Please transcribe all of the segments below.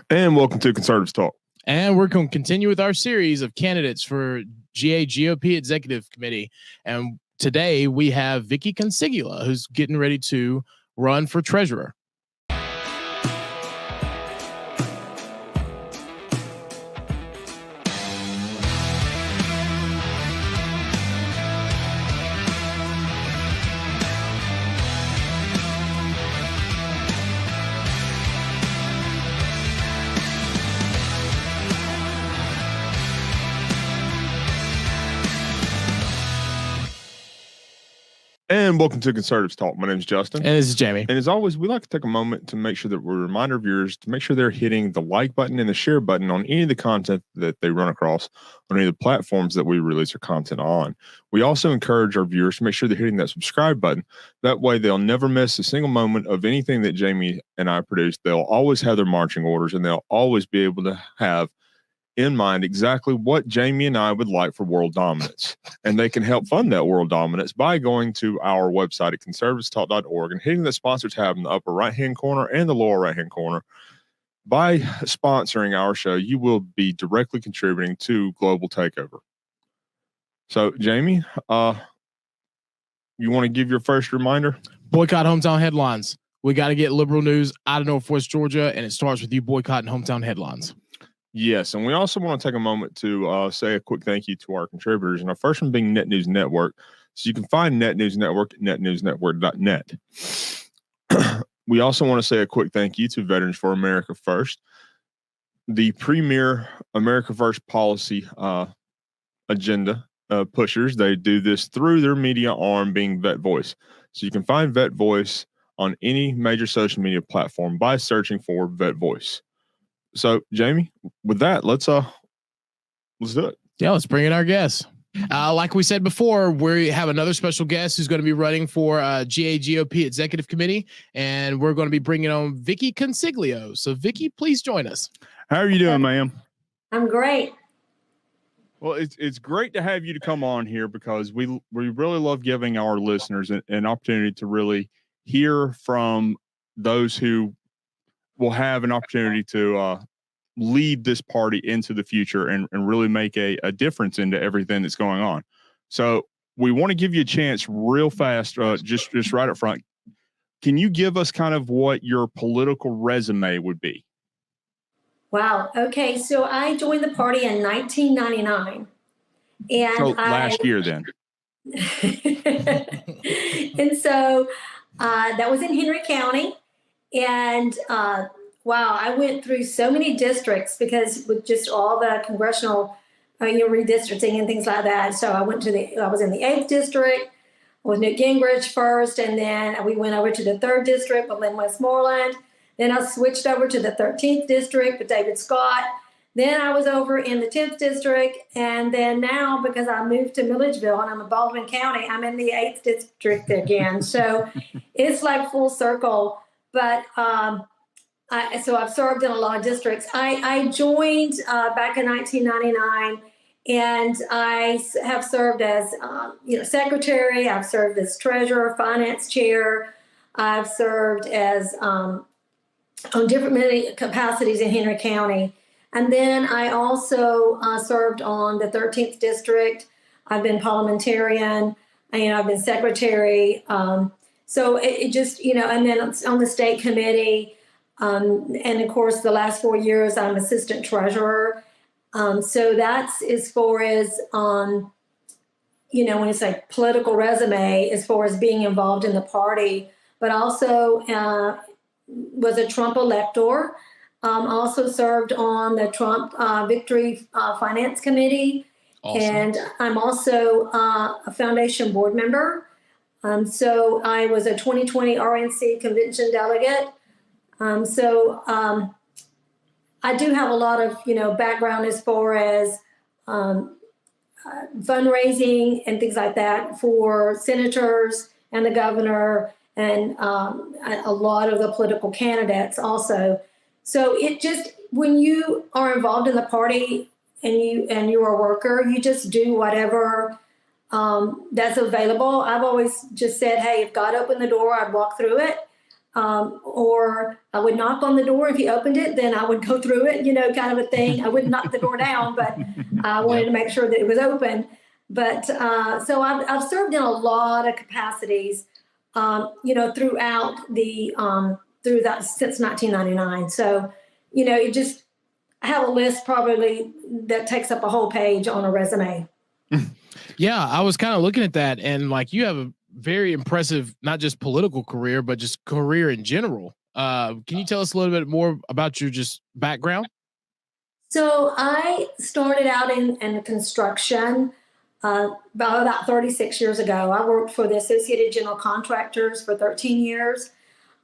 And welcome to Conservatives Talk. And we're going to continue with our series of candidates for GAGOP Executive Committee. And today we have Vicky Consigula, who's getting ready to run for treasurer. And welcome to Conservatives Talk. My name is Justin. And this is Jamie. And as always, we like to take a moment to make sure that we remind our viewers to make sure they're hitting the like button and the share button on any of the content that they run across on any of the platforms that we release our content on. We also encourage our viewers to make sure they're hitting that subscribe button. That way they'll never miss a single moment of anything that Jamie and I produce. They'll always have their marching orders, and they'll always be able to have in mind exactly what Jamie and I would like for world dominance. And they can help fund that world dominance by going to our website at conservativetalk.org and hitting the sponsor tab in the upper right-hand corner and the lower right-hand corner. By sponsoring our show, you will be directly contributing to Global Takeover. So, Jamie, you want to give your first reminder? Boycott hometown headlines. We got to get liberal news out of Northwest Georgia, and it starts with you boycotting hometown headlines. Yes, and we also want to take a moment to say a quick thank you to our contributors, and our first one being Net News Network. So you can find Net News Network at netnewsnetwork.net. We also want to say a quick thank you to Veterans for America First, the premier America First policy agenda pushers. They do this through their media arm being Vet Voice. So you can find Vet Voice on any major social media platform by searching for Vet Voice. So, Jamie, with that, let's do it. Yeah, let's bring in our guest. Like we said before, we have another special guest who's going to be running for GAGOP Executive Committee, and we're going to be bringing on Vicky Consiglio. So, Vicky, please join us. How are you doing, ma'am? I'm great. Well, it's great to have you to come on here because we really love giving our listeners an opportunity to really hear from those who will have an opportunity to lead this party into the future and really make a difference into everything that's going on. So we want to give you a chance real fast, just right up front. Can you give us kind of what your political resume would be? Wow. Okay. So I joined the party in 1999. And so last year then. And so that was in Henry County. And wow, I went through so many districts because with just all the congressional, redistricting and things like that. So I was in the 8th district with Newt Gingrich first, and then we went over to the 3rd district with Lynn Westmoreland. Then I switched over to the 13th district with David Scott. Then I was over in the 10th district, and then now because I moved to Milledgeville and I'm in Baldwin County, I'm in the 8th district again. So it's like full circle. But so I've served in a lot of districts. I joined back in 1999, and I have served as secretary. I've served as treasurer, finance chair. I've served as on different many capacities in Henry County, and then I also served on the 13th district. I've been parliamentarian. I've been secretary. So it just, and then on the state committee. And of course, the last 4 years, I'm assistant treasurer. So that's as far as, when it's like political resume, as far as being involved in the party, but also was a Trump elector. Also served on the Trump Victory Finance Committee. Awesome. And I'm also a foundation board member. So I was a 2020 RNC convention delegate. So I do have a lot of, background as far as fundraising and things like that for senators and the governor and a lot of the political candidates also. So it just, when you are involved in the party and you're a worker, you just do whatever that's available. I've always just said, hey, if God opened the door, I'd walk through it. or I would knock on the door. If he opened it, then I would go through it, kind of a thing. I wouldn't knock the door down, but I wanted to make sure that it was open. But so I've served in a lot of capacities, throughout through that since 1999. So, you just have a list probably that takes up a whole page on a resume. Yeah, I was kind of looking at that, and like you have a very impressive, not just political career, but just career in general. Can you tell us a little bit more about your just background? So I started out in construction about 36 years ago. I worked for the Associated General Contractors for 13 years.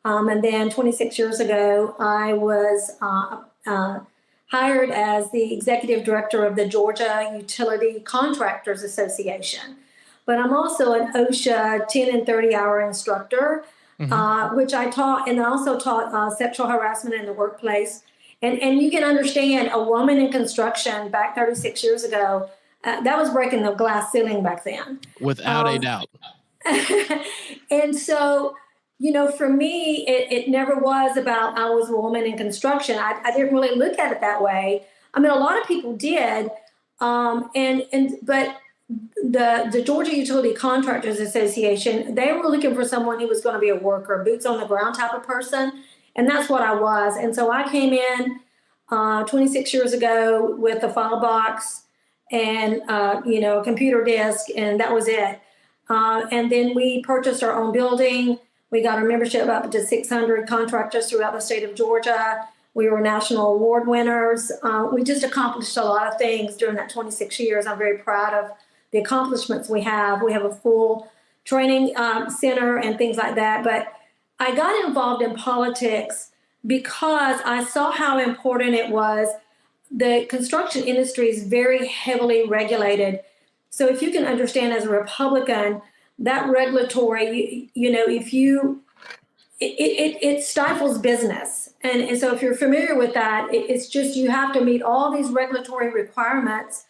And then 26 years ago, I was hired as the executive director of the Georgia Utility Contractors Association. But I'm also an OSHA 10 and 30-hour instructor, which I taught, and I also taught sexual harassment in the workplace. And you can understand a woman in construction back 36 years ago, that was breaking the glass ceiling back then. Without a doubt. And so, for me, it never was about I was a woman in construction. I didn't really look at it that way. I mean, a lot of people did. But the Georgia Utility Contractors Association, they were looking for someone who was going to be a worker, boots on the ground type of person. And that's what I was. And so I came in 26 years ago with a file box and, a computer desk, and that was it. And then we purchased our own building. We got our membership up to 600 contractors throughout the state of Georgia. We were national award winners. We just accomplished a lot of things during that 26 years. I'm very proud of the accomplishments we have. We have a full training center and things like that. But I got involved in politics because I saw how important it was. The construction industry is very heavily regulated. So if you can understand as a Republican, that regulatory, it stifles business. And so if you're familiar with that, it's just you have to meet all these regulatory requirements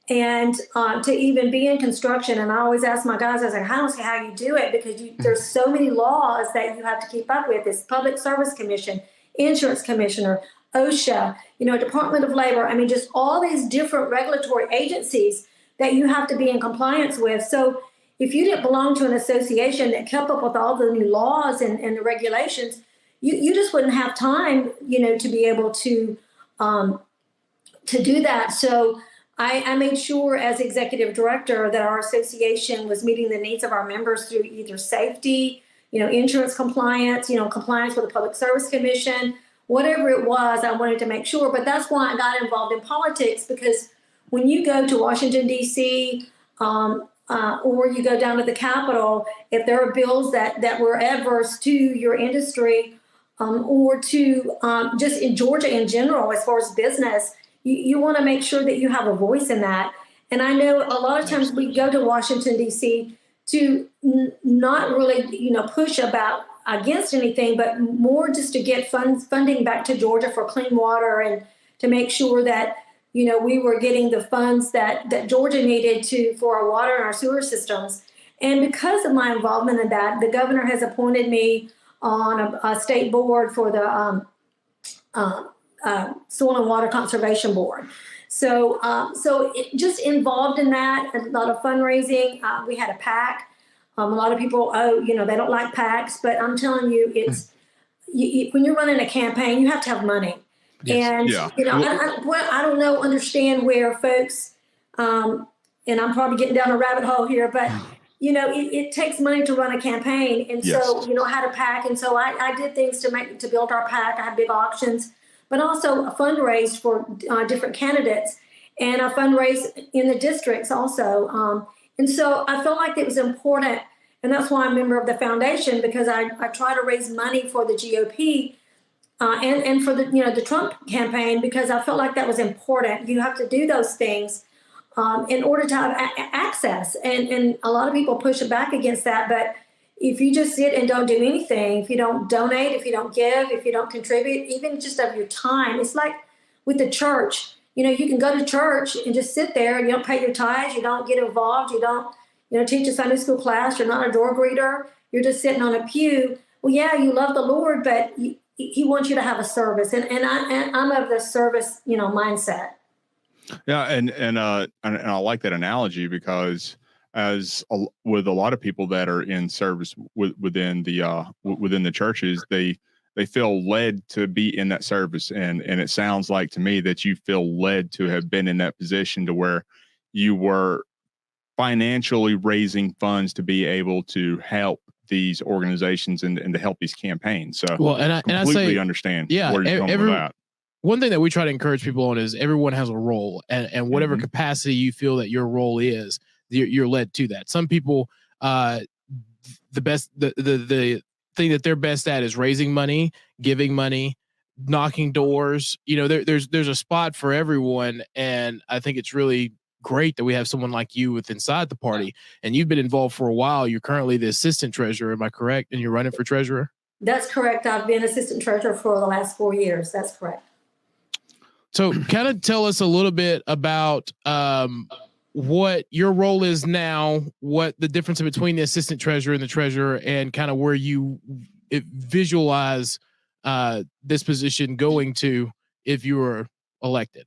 and to even be in construction. And I always ask my guys, I was like, I don't see how you do it, because there's so many laws that you have to keep up with. It's Public Service Commission, Insurance Commissioner, OSHA, Department of Labor. I mean, just all these different regulatory agencies that you have to be in compliance with. So if you didn't belong to an association that kept up with all the new laws and the regulations, you just wouldn't have time, to be able to do that. So I made sure as executive director that our association was meeting the needs of our members through either safety, insurance compliance, compliance with the Public Service Commission, whatever it was, I wanted to make sure. But that's why I got involved in politics, because when you go to Washington, D.C., or you go down to the Capitol, if there are bills that were adverse to your industry or to just in Georgia in general, as far as business, you want to make sure that you have a voice in that. And I know a lot of times we go to Washington, D.C. to not really, push against anything, but more just to get funding back to Georgia for clean water and to make sure that we were getting the funds that Georgia needed for our water and our sewer systems. And because of my involvement in that, the governor has appointed me on a state board for the Soil and Water Conservation Board. So it just involved in that, a lot of fundraising. We had a PAC. A lot of people, they don't like PACs, but I'm telling you, it's when you're running a campaign, you have to have money. Yes. And, I don't understand where folks, and I'm probably getting down a rabbit hole here, but, it takes money to run a campaign. And so, I had a PAC. And so I did things to build our PAC. I had big auctions, but also a fundraise for different candidates. And I fundraised in the districts also. And so I felt like it was important. And that's why I'm a member of the foundation, because I try to raise money for the GOP. And for the Trump campaign, because I felt like that was important. You have to do those things in order to have access. And a lot of people push back against that. But if you just sit and don't do anything, if you don't donate, if you don't give, if you don't contribute, even just of your time, it's like with the church. You can go to church and just sit there and you don't pay your tithes, you don't get involved, you don't teach a Sunday school class, you're not a door greeter, you're just sitting on a pew. well, yeah, you love the Lord, but he wants you to have a service. And I'm of the service, mindset. Yeah, and I like that analogy because with a lot of people that are in service within the churches, they feel led to be in that service, and it sounds like to me that you feel led to have been in that position to where you were financially raising funds to be able to help these organizations and to help these campaigns. So well, and I completely say, understand yeah, where you're going with that. One thing that we try to encourage people on is everyone has a role, and whatever capacity you feel that your role is, you're led to that. Some people, the thing that they're best at is raising money, giving money, knocking doors. There's a spot for everyone, and I think it's really great that we have someone like you with inside the party, and you've been involved for a while. You're currently the assistant treasurer. Am I correct? And you're running for treasurer? That's correct. I've been assistant treasurer for the last 4 years. That's correct. So kind of tell us a little bit about what your role is now, what the difference between the assistant treasurer and the treasurer, and kind of where you visualize this position going to if you were elected.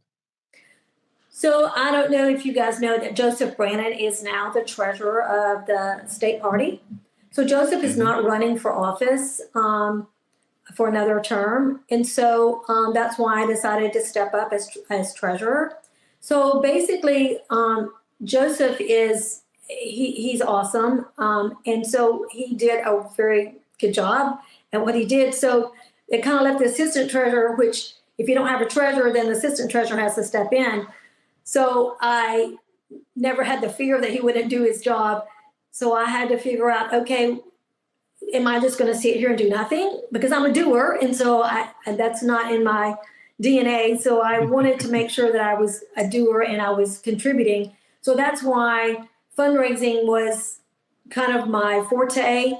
So I don't know if you guys know that Joseph Brannon is now the treasurer of the state party. So Joseph is not running for office for another term. And so that's why I decided to step up as treasurer. So basically, Joseph he's awesome. And so he did a very good job at what he did. So it kind of left the assistant treasurer, which if you don't have a treasurer, then the assistant treasurer has to step in. So I never had the fear that he wouldn't do his job. So I had to figure out, okay, am I just going to sit here and do nothing? Because I'm a doer. And so that's not in my DNA. So I wanted to make sure that I was a doer and I was contributing. So that's why fundraising was kind of my forte.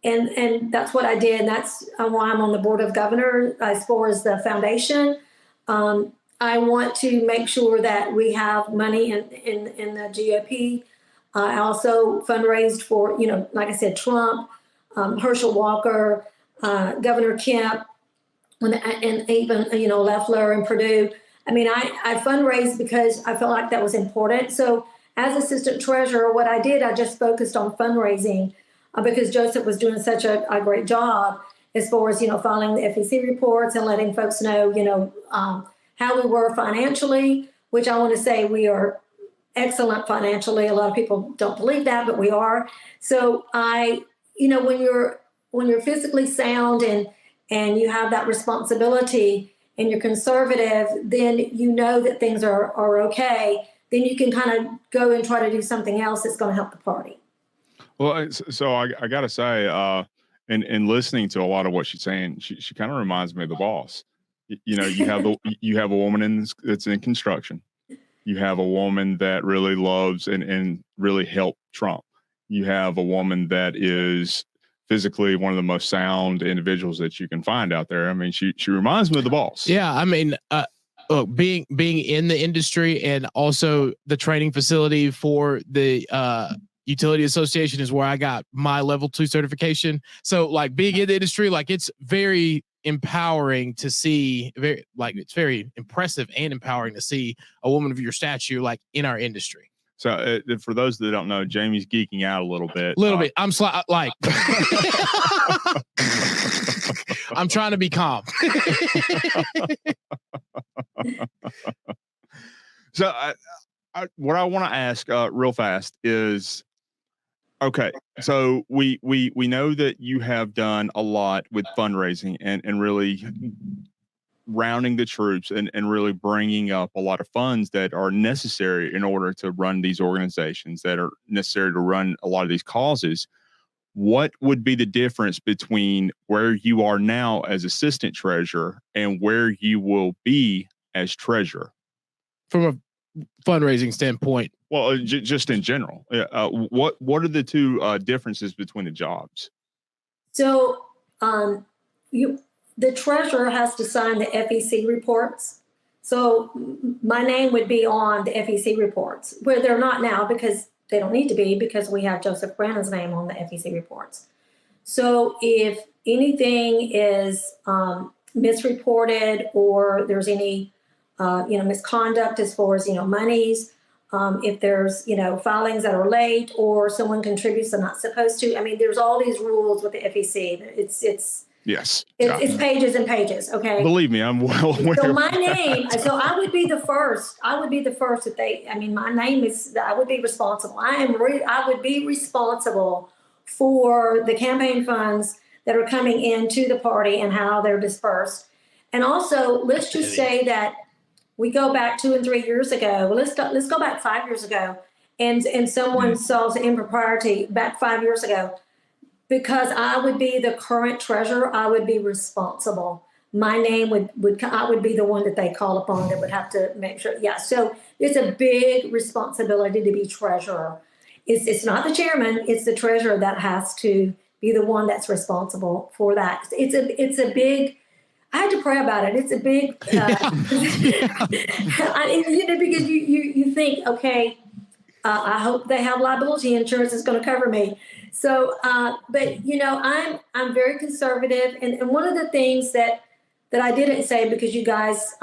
And that's what I did. And that's why I'm on the board of governors as far as the foundation. I want to make sure that we have money in the GOP. I also fundraised for, like I said, Trump, Herschel Walker, Governor Kemp, and even, Loeffler and Perdue. I mean, I fundraised because I felt like that was important. So as assistant treasurer, what I did, I just focused on fundraising because Joseph was doing such a great job as far as, filing the FEC reports and letting folks know, how we were financially, which I want to say we are excellent financially. A lot of people don't believe that, but we are. So when you're physically sound and you have that responsibility and you're conservative, then you know that things are okay. Then you can kind of go and try to do something else that's going to help the party. Well, so I got to say, in listening to a lot of what she's saying, she kind of reminds me of the boss. You have a woman that's in construction. You have a woman that really loves and really helped Trump. You have a woman that is physically one of the most sound individuals that you can find out there. I mean, she reminds me of the boss. Yeah, I mean, look, being in the industry and also the training facility for the Utility Association is where I got my level 2 certification. So like being in the industry, like it's very empowering to see, it's very impressive and empowering to see a woman of your stature like in our industry. So for those that don't know, Jamie's geeking out a little bit. I'm I'm trying to be calm. So what I want to ask real fast is, okay, so we know that you have done a lot with fundraising and really rounding the troops and really bringing up a lot of funds that are necessary in order to run these organizations, that are necessary to run a lot of these causes. What would be the difference between where you are now as assistant treasurer and where you will be as treasurer? From a fundraising standpoint? Well, just in general, what are the two differences between the jobs? So the treasurer has to sign the FEC reports. So my name would be on the FEC reports, where they're not now because they don't need to be, because we have Joseph Brannon's name on the FEC reports. So if anything is misreported or there's any misconduct as far as monies, if there's filings that are late or someone contributes they're not supposed to. I mean, there's all these rules with the FEC. Yes. It's pages and pages. Okay. Believe me, I'm well aware. So my name, so I would be the first. I would be the first that my name is, I would be responsible. I would be responsible for the campaign funds that are coming into the party and how they're dispersed. And also, let's just say that we go back 2 and 3 years ago. Well, let's go back 5 years ago, and someone solves an impropriety back 5 years ago. Because I would be the current treasurer, I would be responsible. My name I would be the one that they call upon that would have to make sure. Yeah, so it's a big responsibility to be treasurer. It's not the chairman, it's the treasurer that has to be the one that's responsible for that. It's a big, I had to pray about it. It's a big, because you think, okay, I hope they have liability insurance that's going to cover me. So, but I'm very conservative, and one of the things that I didn't say because you guys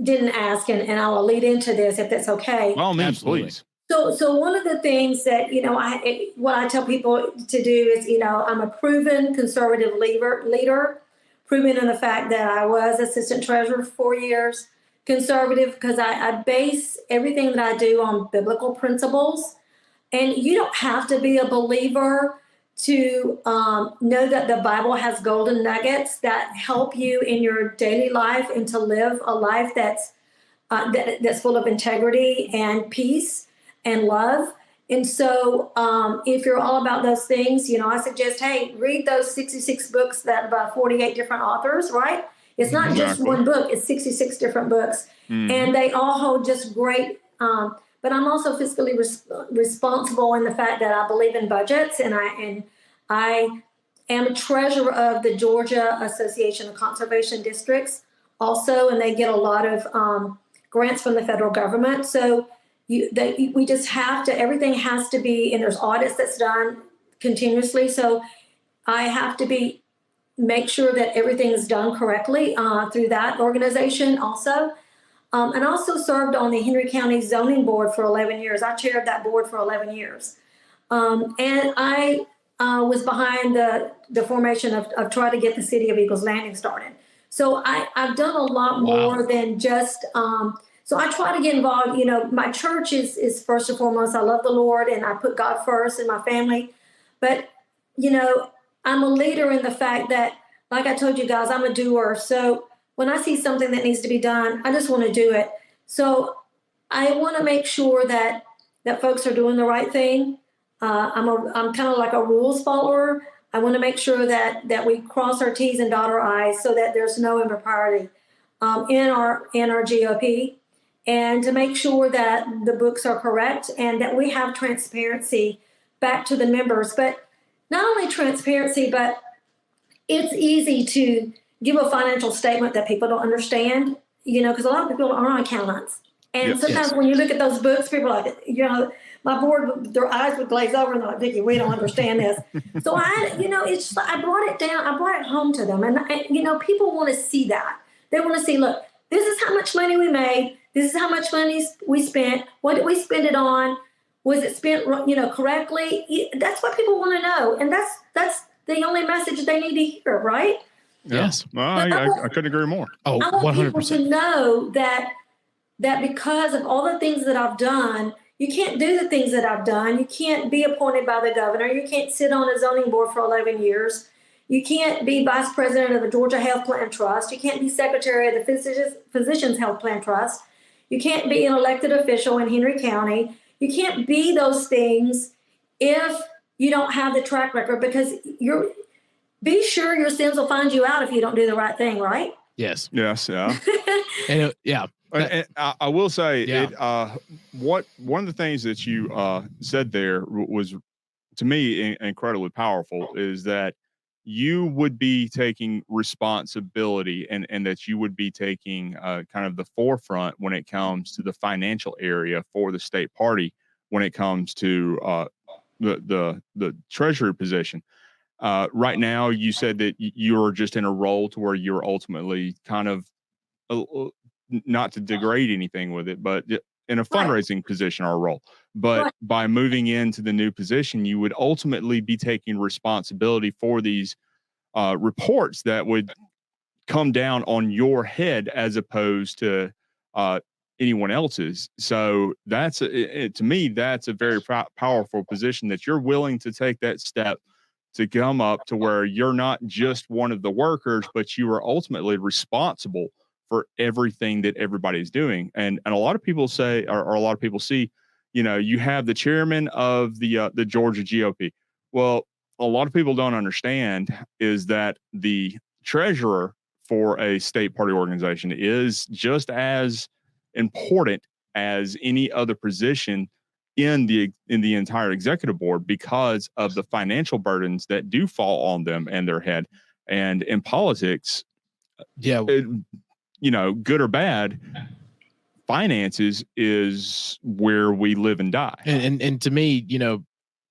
didn't ask, and I will lead into this if that's okay. Well, please. So one of the things that what I tell people to do is I'm a proven conservative leader, proven in the fact that I was assistant treasurer for 4 years, conservative because I base everything that I do on biblical principles. And you don't have to be a believer to know that the Bible has golden nuggets that help you in your daily life and to live a life that's full of integrity and peace and love. And so if you're all about those things, I suggest, hey, read those 66 books that by 48 different authors, right? It's not just one book, it's 66 different books. Mm-hmm. And they all hold just great but I'm also fiscally responsible in the fact that I believe in budgets, and I am a treasurer of the Georgia Association of Conservation Districts also, and they get a lot of grants from the federal government. So we just have to, everything has to be, and there's audits that's done continuously. So I have to make sure that everything is done correctly through that organization also. And also served on the Henry County Zoning Board for 11 years. I chaired that board for 11 years. And I was behind the formation of trying to get the city of Eagles Landing started. So I've done a lot more than just, so I try to get involved. My church is first and foremost, I love the Lord and I put God first in my family. But, I'm a leader in the fact that, like I told you guys, I'm a doer. So when I see something that needs to be done, I just want to do it. So I want to make sure that folks are doing the right thing. I'm kind of like a rules follower. I want to make sure that we cross our T's and dot our I's so that there's no impropriety in our GOP, and to make sure that the books are correct and that we have transparency back to the members. But not only transparency, but it's easy to give a financial statement that people don't understand, because a lot of people aren't accountants. And sometimes when you look at those books, people are like, my board, their eyes would glaze over and they're like, Vicki, we don't understand this. So I brought it down, I brought it home to them. And people want to see that. They want to see, look, this is how much money we made. This is how much money we spent. What did we spend it on? Was it spent, correctly? That's what people want to know. And that's the only message they need to hear, right? Yes. Well, I couldn't agree more. Oh, I want 100%. people to know that because of all the things that I've done, you can't do the things that I've done. You can't be appointed by the governor. You can't sit on a zoning board for 11 years. You can't be vice president of the Georgia Health Plan Trust. You can't be secretary of the Physicians Health Plan Trust. You can't be an elected official in Henry County. You can't be those things if you don't have the track record, because be sure your sins will find you out if you don't do the right thing, right? Yes. Yes. Yeah. And And I will say, one of the things that you said there was, to me, incredibly powerful, is that you would be taking responsibility and that you would be taking kind of the forefront when it comes to the financial area for the state party when it comes to the treasury position. Right now, you said that you're just in a role to where you're ultimately kind of not to degrade anything with it, but in a fundraising position or role. But by moving into the new position, you would ultimately be taking responsibility for these reports that would come down on your head as opposed to anyone else's. So that's to me, that's a very powerful position that you're willing to take that step to come up to where you're not just one of the workers, but you are ultimately responsible for everything that everybody's doing. And a lot of people say, or a lot of people see, you have the chairman of the Georgia GOP. Well, a lot of people don't understand is that the treasurer for a state party organization is just as important as any other position in the entire executive board because of the financial burdens that do fall on them and their head. And in politics, good or bad, finances is where we live and die. And to me,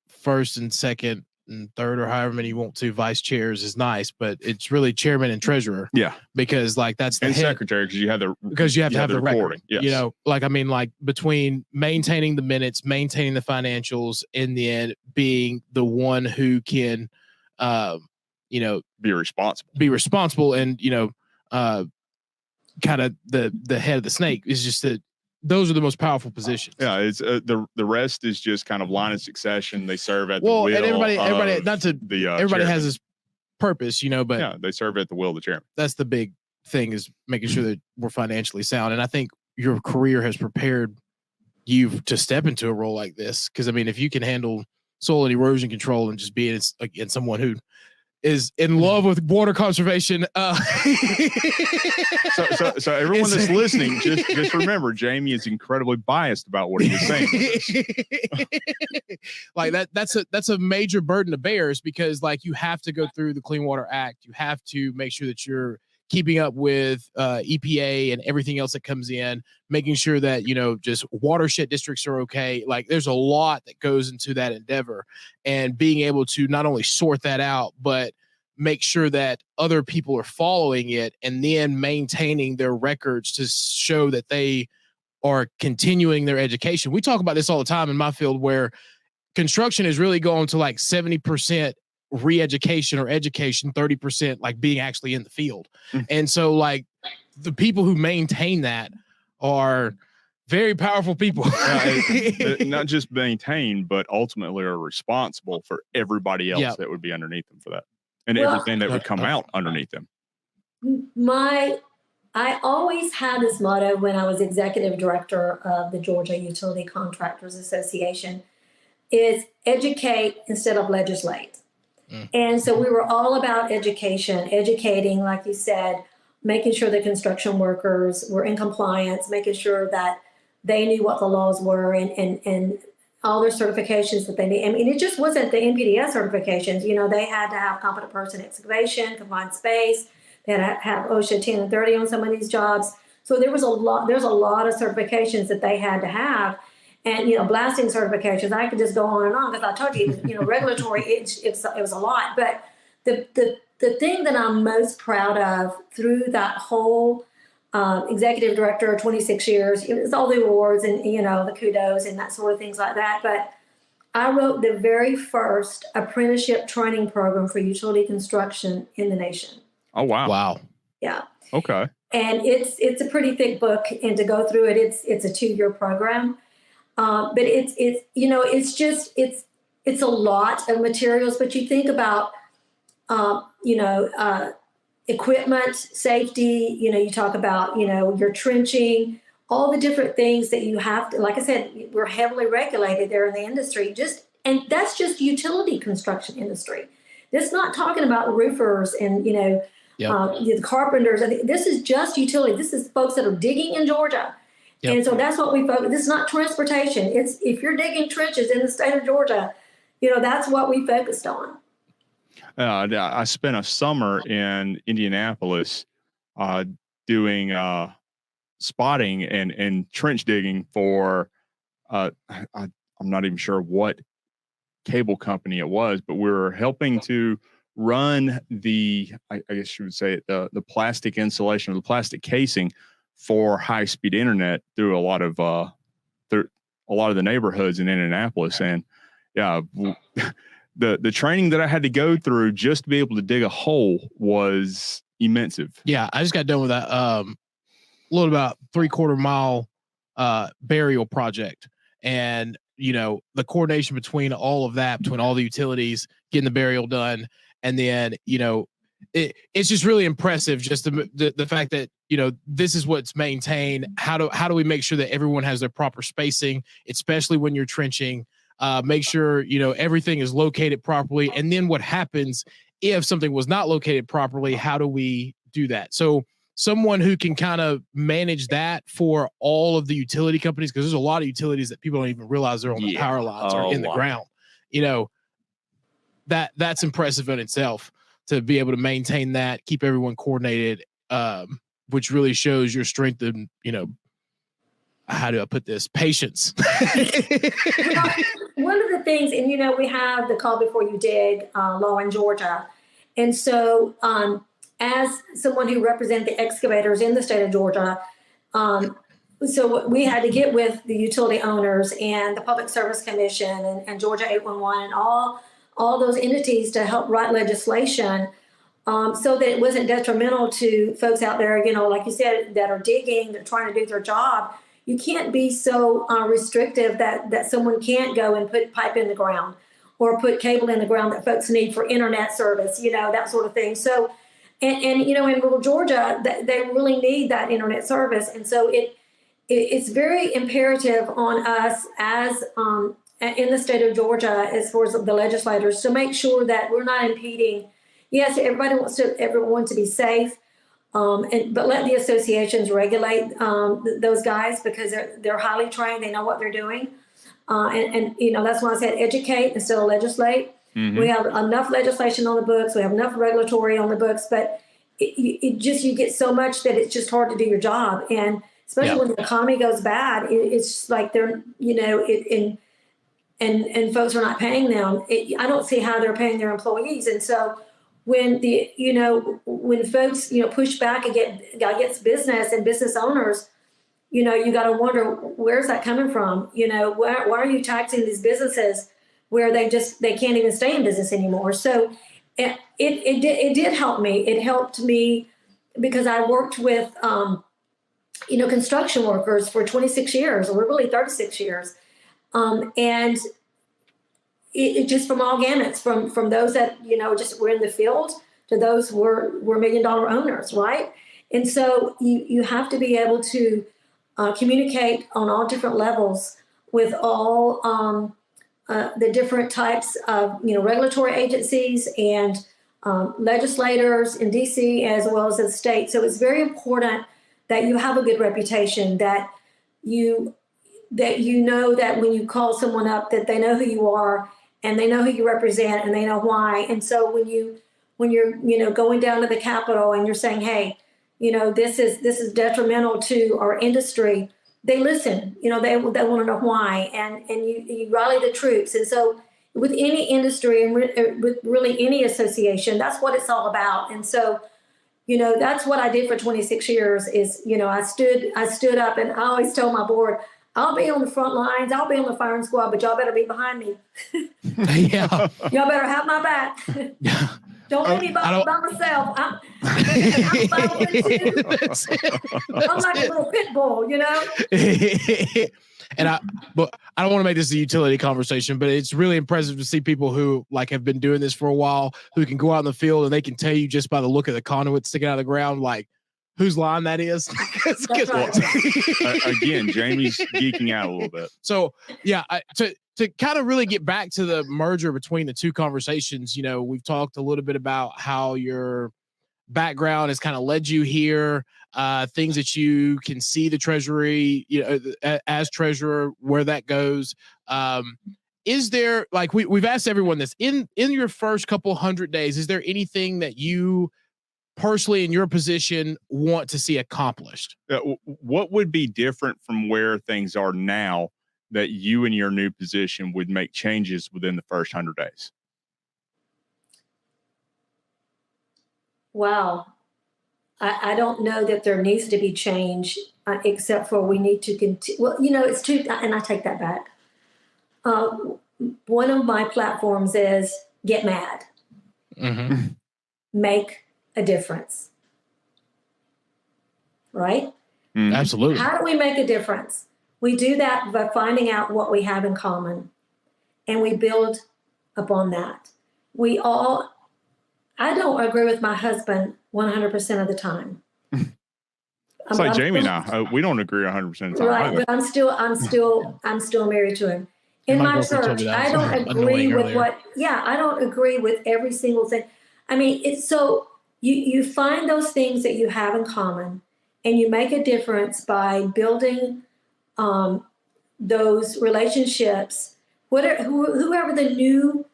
first and second and third, or however many you want to, vice chairs is nice, but it's really chairman and treasurer. Yeah, because that's the and head, secretary because you have to have the recording. Record. Yes. Between maintaining the minutes, maintaining the financials, in the end, being the one who can, be responsible, and kind of the head of the snake is just that. Those are the most powerful positions. Yeah, it's the rest is just kind of line of succession. They serve at the will. And everybody chairman. has his purpose, but yeah, they serve at the will of the chairman. That's the big thing, is making sure that we're financially sound. And I think your career has prepared you to step into a role like this. Because if you can handle soil and erosion control and just being again someone who is in love with water conservation. So everyone that's listening, just remember, Jamie is incredibly biased about what he was saying. That's a major burden to bear, is because you have to go through the Clean Water Act. You have to make sure that you're keeping up with EPA and everything else that comes in, making sure that, just watershed districts are okay. There's a lot that goes into that endeavor, and being able to not only sort that out, but make sure that other people are following it, and then maintaining their records to show that they are continuing their education. We talk about this all the time in my field, where construction is really going to 70% re-education or education, 30% being actually in the field. And so the people who maintain that are very powerful people. Not just maintain, but ultimately are responsible for everybody else that would be underneath them for that, and everything that would come out underneath them. I always had this motto when I was executive director of the Georgia Utility Contractors Association, is educate instead of legislate. And so we were all about education, educating, like you said, making sure the construction workers were in compliance, making sure that they knew what the laws were, and all their certifications that they need. It just wasn't the NPDES certifications. They had to have competent person excavation, confined space. They had to have OSHA 10 and 30 on some of these jobs. So there's a lot of certifications that they had to have. And, blasting certifications, I could just go on and on, because I told you, regulatory, it was a lot. But the thing that I'm most proud of through that whole executive director, 26 years, it was all the awards and, the kudos and that sort of things like that. But I wrote the very first apprenticeship training program for utility construction in the nation. Oh, wow. Wow. Yeah. Okay. And it's a pretty thick book, and to go through it, it's a 2-year program. But it's a lot of materials. But you think about, equipment, safety, you talk about, your trenching, all the different things that you have to, like I said, we're heavily regulated there in the industry, and that's just utility construction industry. This is not talking about roofers and, the carpenters. This is just utility. This is folks that are digging in Georgia. Yep. And so that's what we focus. This is not transportation. It's, if you're digging trenches in the state of Georgia, that's what we focused on. I spent a summer in Indianapolis doing spotting and trench digging for, I'm not even sure what cable company it was, but we were helping to run I guess you would say it, the plastic insulation or the plastic casing for high speed internet through a lot of the neighborhoods in Indianapolis. And yeah, the training that I had to go through just to be able to dig a hole was immense. Yeah, I just got done with that little about 3/4 mile burial project, and the coordination between all of that, between all the utilities, getting the burial done, and then it's just really impressive, just the fact that this is what's maintained. How do we make sure that everyone has their proper spacing, especially when you're trenching? Make sure everything is located properly, and then what happens if something was not located properly? How do we do that? So someone who can kind of manage that for all of the utility companies, because there's a lot of utilities that people don't even realize they're on the power lines or in the ground. That's impressive in itself, to be able to maintain that, keep everyone coordinated, which really shows your strength and how do I put this? Patience. One of the things, and we have the Call Before You Dig law in Georgia. And so as someone who represents the excavators in the state of Georgia, so we had to get with the utility owners and the Public Service Commission and Georgia 811 and all those entities to help write legislation so that it wasn't detrimental to folks out there, like you said, that are digging, that are trying to do their job. You can't be so restrictive that someone can't go and put pipe in the ground or put cable in the ground that folks need for internet service, that sort of thing. So, and in rural Georgia, they really need that internet service. And so it's very imperative on us as in the state of Georgia, as far as the legislators, to make sure that we're not impeding. Yes, everyone wants to be safe. But let the associations regulate those guys, because they're highly trained. They know what they're doing. And that's why I said educate instead of legislate. Mm-hmm. We have enough legislation on the books. We have enough regulatory on the books, but you get so much that it's just hard to do your job. And especially when the economy goes bad, it's just like they're, and folks are not paying them. I don't see how they're paying their employees. And so when when folks, push back against business and business owners, you got to wonder, where's that coming from? Why are you taxing these businesses where they can't even stay in business anymore? So it did help me. It helped me because I worked with, construction workers for 26 years, or really 36 years. And it just from all gamuts, from those that, just were in the field to those who were $1 million owners, right? And so you have to be able to communicate on all different levels with all the different types of, regulatory agencies and legislators in DC as well as in the state. So it's very important that you have a good reputation, that you know that when you call someone up, that they know who you are and they know who you represent and they know why. And so when you're going down to the Capitol and you're saying, hey, this is detrimental to our industry, they listen. They want to know why, and you rally the troops. And so with any industry and with really any association, that's what it's all about. And so that's what I did for 26 years is, I stood up, and I always told my board, I'll be on the front lines, I'll be on the firing squad, but y'all better be behind me. Yeah. Y'all better have my back. Don't let me by myself. I'm like a little pit bull, And but I don't want to make this a utility conversation, but it's really impressive to see people who have been doing this for a while, who can go out in the field and they can tell you just by the look of the conduit sticking out of the ground, like whose line that is. Again, Jamie's geeking out a little bit. So yeah, to kind of really get back to the merger between the two conversations, we've talked a little bit about how your background has kind of led you here, things that you can see the Treasury, as treasurer, where that goes. Is there, like we've asked everyone this, in your first couple 100 days, is there anything that you personally in your position want to see accomplished? What would be different from where things are now that you in your new position would make changes within the first 100 days? wow, I don't know that there needs to be change, except for we need to continue. Well, it's too, and I take that back. One of my platforms is get mad, Mm-hmm. make a difference, right? Mhm. Absolutely. How do we make a difference? We do that by finding out what we have in common, and we build upon that. I don't agree with my husband 100% of the time. It's like Jamie and I. We don't agree 100% of the time Right, either. but I'm still married to him. In My my girlfriend told church, me that I was don't agree annoying with earlier. I don't agree with every single thing. I mean, it's so you find those things that you have in common, and you make a difference by building those relationships. Whoever the new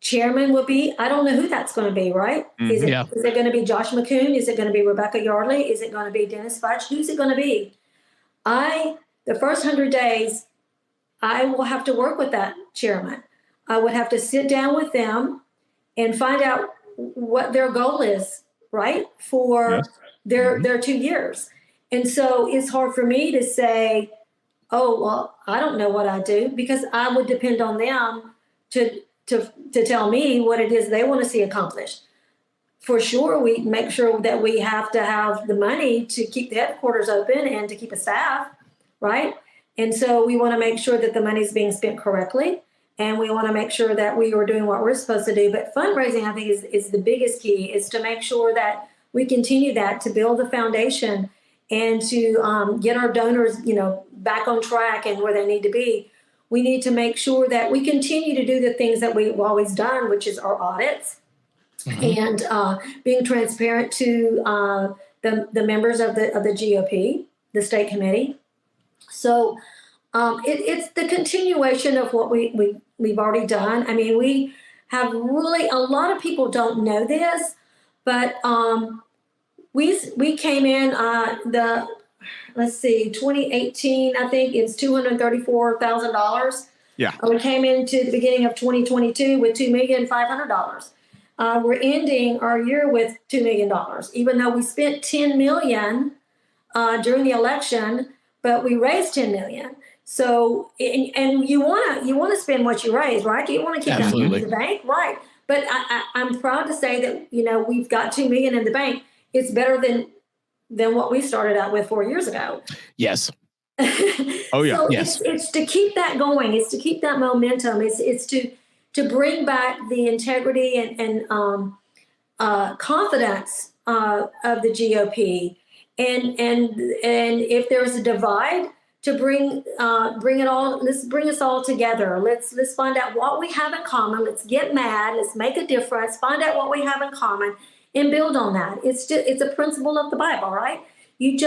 chairman will be, I don't know who that's going to be, right? Mhm. Is it Yeah. is it going to be Josh McCoon? Is it going to be Rebecca Yardley? Is it going to be Dennis Fudge? Who's it going to be? The first 100 days, I will have to work with that chairman. I would have to sit down with them and find out what their goal is, right? For Yes. their 2 years. And so it's hard for me to say, oh, well, I don't know what I do, because I would depend on them to tell me what it is they want to see accomplished. For sure, we make sure that we have to have the money to keep the headquarters open and to keep a staff, right? And so we want to make sure that the money is being spent correctly, and we want to make sure that we are doing what we're supposed to do. But fundraising, I think, is the biggest key, is to make sure that we continue that, to build the foundation and to get our donors, back on track and where they need to be. We need to make sure that we continue to do the things that we've always done, which is our audits. Mhm. And being transparent to the members of the GOP, the state committee. So it's the continuation of what we've already done. I mean, we have really, a lot of people don't know this, but we came in let's see, 2018, I think it's $234,000. Yeah. We came into the beginning of 2022 with $2,500,000. We're ending our year with $2 million, even though we spent $10 million during the election, but we raised $10 million. So, and you want to spend what you raise, right? You want to keep that money in the bank, right? But I'm proud to say that we've got $2 million in the bank. It's better than what we started out with 4 years ago. Yes. Oh yeah. So Yes. it's to keep that going. It's to keep that momentum. It's to bring back the integrity and confidence of the GOP, and if there's a divide, to bring it all. Let's bring us all together. Let's find out what we have in common. Let's get mad. Let's make a difference. Find out what we have in common and build on that. It's a principle of the Bible, right? You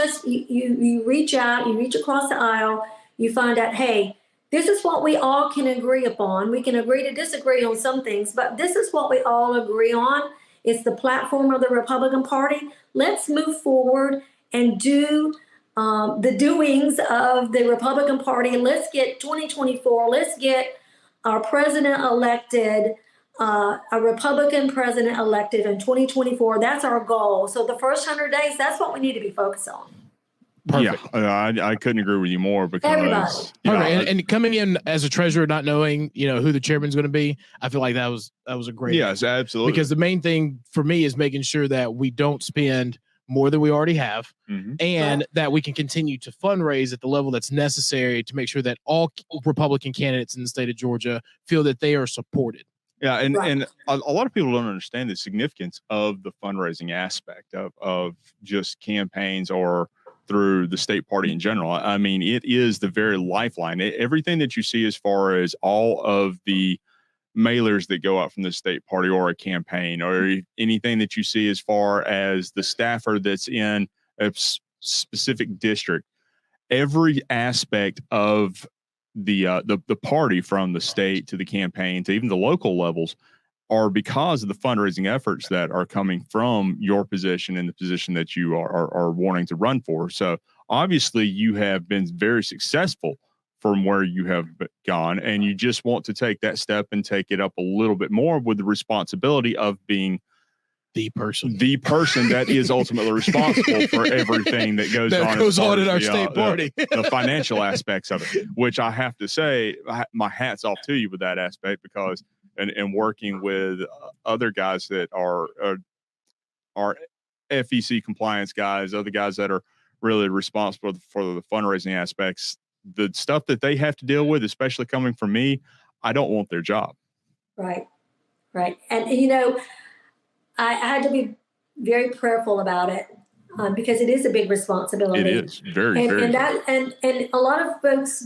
reach out, you reach across the aisle, you find out, hey, this is what we all can agree upon. We can agree to disagree on some things, but this is what we all agree on. It's the platform of the Republican Party. Let's move forward and do the doings of the Republican Party. Let's get 2024. Let's get our president elected, a Republican president elected in 2024. That's our goal. So the first 100 days, that's what we need to be focused on. Perfect. Yeah, I couldn't agree with you more, because Everybody. Perfect. And coming in as a treasurer, not knowing, who the chairman's going to be, I feel like that was a great. Yes, absolutely. Because the main thing for me is making sure that we don't spend more than we already have, and that we can continue to fundraise at the level that's necessary to make sure that all Republican candidates in the state of Georgia feel that they are supported. Yeah, and a lot of people don't understand the significance of the fundraising aspect of just campaigns or through the state party in general. I mean, it is the very lifeline. Everything that you see as far as all of the mailers that go out from the state party or a campaign, or anything that you see as far as the staffer that's in a specific district, every aspect of the party, from the state to the campaign to even the local levels, are because of the fundraising efforts that are coming from your position and the position that you are wanting to run for. So obviously you have been very successful from where you have gone, and you just want to take that step and take it up a little bit more, with the responsibility of being the person that is ultimately responsible for everything that goes on in our state party. The financial aspects of it, which I have to say, my hat's off to you with that aspect, because and working with other guys that are FEC compliance guys, other guys that are really responsible for the fundraising aspects, the stuff that they have to deal with, especially coming from me, I don't want their job. Right. And, I had to be very prayerful about it because it is a big responsibility. It is very. And a lot of folks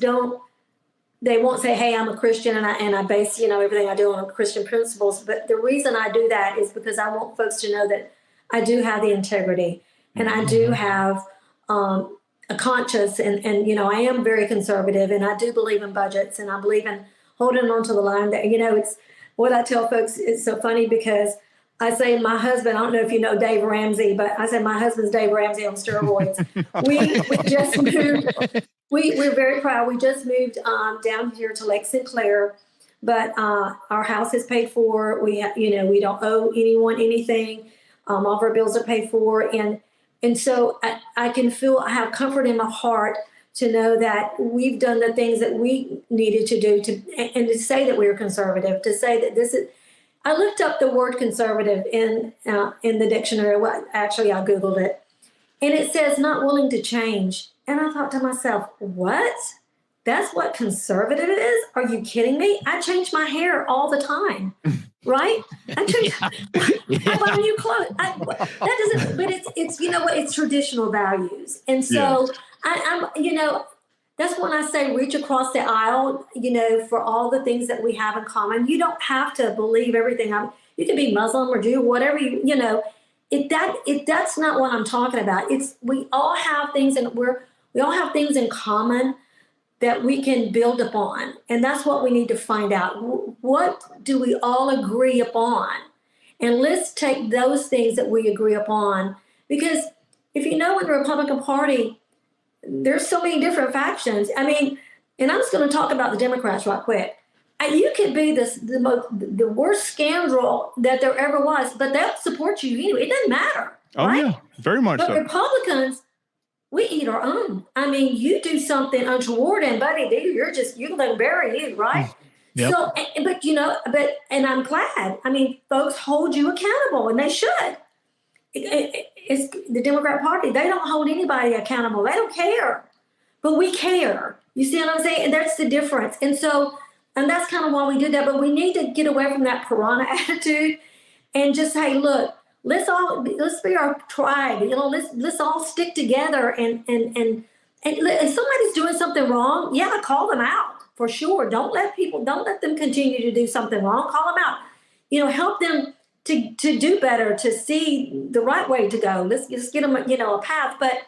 they won't say, hey, I'm a Christian and I base, everything I do on Christian principles. But the reason I do that is because I want folks to know that I do have the integrity and I do have a conscience and I am very conservative and I do believe in budgets and I believe in holding on to the line that, it's what I tell folks. It's so funny because I say my husband, I don't know if you know Dave Ramsey, but I say my husband's Dave Ramsey on steroids. we just moved. We're very proud. We just moved down here to Lake Sinclair, but our house is paid for. We don't owe anyone anything. All of our bills are paid for. And so I can I have comfort in my heart to know that we've done the things that we needed to do and to say that we're conservative, to say that this is. I looked up the word conservative in the dictionary. Well, actually, I Googled it. And it says not willing to change. And I thought to myself, what? That's what conservative is? Are you kidding me? I change my hair all the time, right? I buy new clothes. That doesn't, but it's it's traditional values. And so I'm that's when I say reach across the aisle, for all the things that we have in common. You don't have to believe everything. You can be Muslim or Jew, whatever that's not what I'm talking about. We all have things and we all have things in common that we can build upon. And that's what we need to find out. What do we all agree upon? And let's take those things that we agree upon. Because if in the Republican Party, there's so many different factions. I mean, and I'm just going to talk about the Democrats right quick. You could be the worst scoundrel that there ever was, but they'll support you anyway. It doesn't matter. Oh, right? Yeah, very much but so. Republicans, we eat our own. I mean, you do something untoward and buddy, you can let them bury you, right? Yep. So, and I'm glad. I mean, folks hold you accountable and they should. It's the Democrat Party. They don't hold anybody accountable. They don't care, but we care. You see what I'm saying? And that's the difference. And that's kind of why we did that. But we need to get away from that piranha attitude and just say, look, let's be our tribe. Let's all stick together and if somebody's doing something wrong, call them out for sure. Don't let them continue to do something wrong. Call them out. Help them to do better, to see the right way to go. Let's just get them, a path, but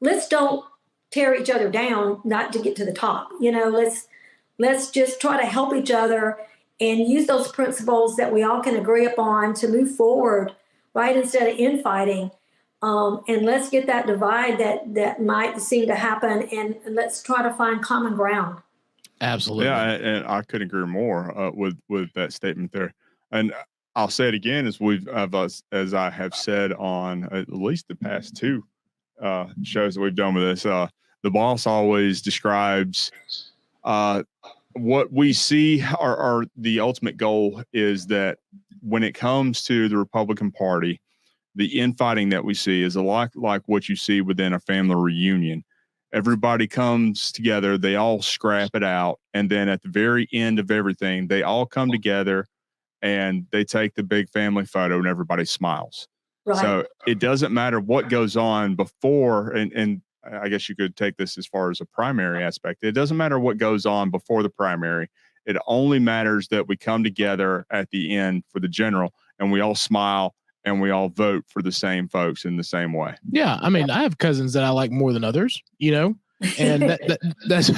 let's don't tear each other down, not to get to the top. Let's just try to help each other and use those principles that we all can agree upon to move forward, right? Instead of infighting. And let's get that divide that might seem to happen, and let's try to find common ground. Absolutely. Yeah, and I couldn't agree more with that statement there. And I'll say it again, as I have said on at least the past two shows that we've done with this. The boss always describes what we see. Our the ultimate goal is that when it comes to the Republican Party, the infighting that we see is a lot like what you see within a family reunion. Everybody comes together, they all scrap it out, and then at the very end of everything, they all come together and they take the big family photo and everybody smiles. Right. So it doesn't matter what goes on before, and I guess you could take this as far as a primary aspect. It doesn't matter what goes on before the primary. It only matters that we come together at the end for the general and we all smile and we all vote for the same folks in the same way. Yeah. I mean, I have cousins that I like more than others, and that's,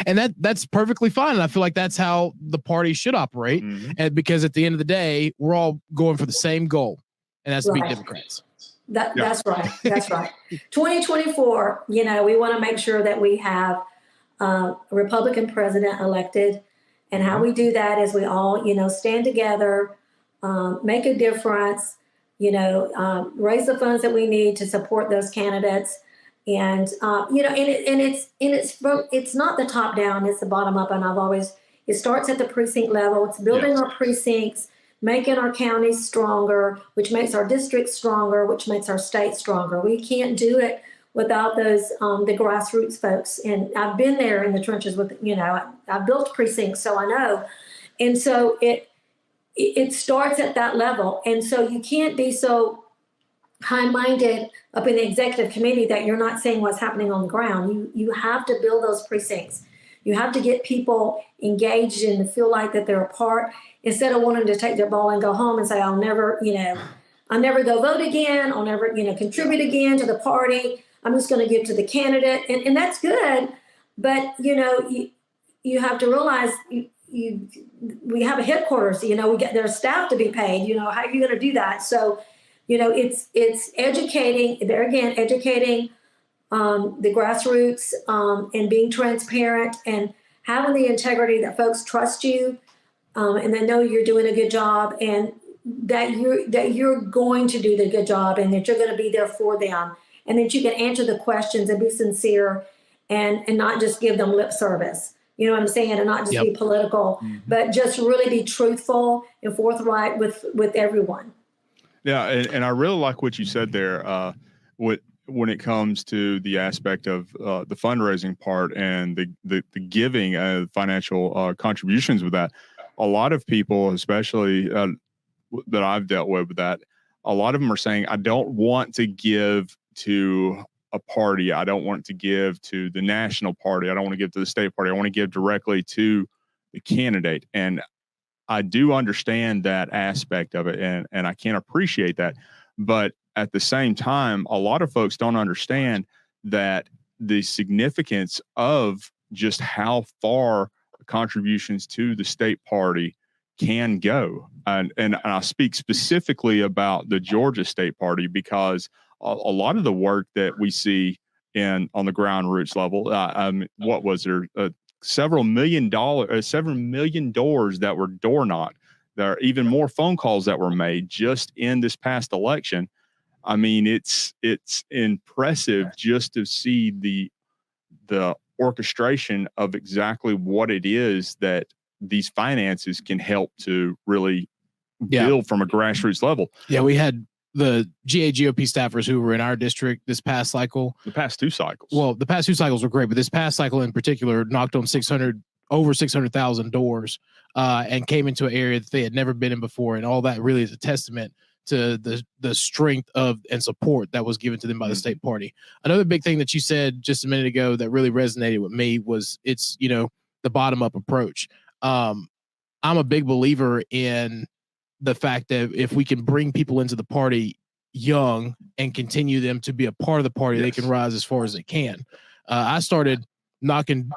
and that's perfectly fine. And I feel like that's how the party should operate. Mm-hmm. And because at the end of the day, we're all going for the same goal, and that's to beat Democrats. That's right. That's right. 2024, we want to make sure that we have a Republican president elected. And how we do that is we all, stand together, make a difference, raise the funds that we need to support those candidates. And, it's not the top down, it's the bottom up. And it starts at the precinct level. It's building our precincts, making our counties stronger, which makes our districts stronger, which makes our state stronger. We can't do it without those, the grassroots folks. And I've been there in the trenches with, I've built precincts, so I know. And so it starts at that level. And so you can't be so high-minded up in the executive committee that you're not seeing what's happening on the ground. You have to build those precincts. You have to get people engaged and to feel like that they're a part, instead of wanting to take their ball and go home and say, I'll never go vote again. I'll never, contribute again to the party. I'm just going to give to the candidate. And that's good. But, you have to realize we have a headquarters, there's staff to be paid, how are you going to do that? So, it's educating the grassroots, and being transparent and having the integrity that folks trust you, and they know you're doing a good job, and that you're going to do the good job, and that you're going to be there for them, and that you can answer the questions and be sincere, and not just give them lip service. You know what I'm saying? And not just be political, but just really be truthful and forthright with everyone. Yeah, and I really like what you said there. When it comes to the aspect of the fundraising part and the giving financial contributions with that, a lot of people, especially that I've dealt with that, a lot of them are saying, I don't want to give to a party. I don't want to give to the national party. I don't want to give to the state party. I want to give directly to the candidate. And I do understand that aspect of it, and I can appreciate that. But at the same time, a lot of folks don't understand that the significance of just how far contributions to the state party can go. And I speak specifically about the Georgia State Party, because a lot of the work that we see on the ground roots level, what was there? Several million doors that were door knocked. There are even more phone calls that were made just in this past election. I mean, it's impressive just to see the orchestration of exactly what it is that these finances can help to really build from a grassroots level. Yeah, we had the GAGOP staffers who were in our district this past cycle. The past two cycles. Well, the past two cycles were great, but this past cycle in particular knocked on over 600,000 doors, and came into an area that they had never been in before. And all that really is a testament to the strength of and support that was given to them by the state party. Another big thing that you said just a minute ago that really resonated with me was it's, the bottom up approach. I'm a big believer in the fact that if we can bring people into the party young and continue them to be a part of the party, they can rise as far as they can. I started knocking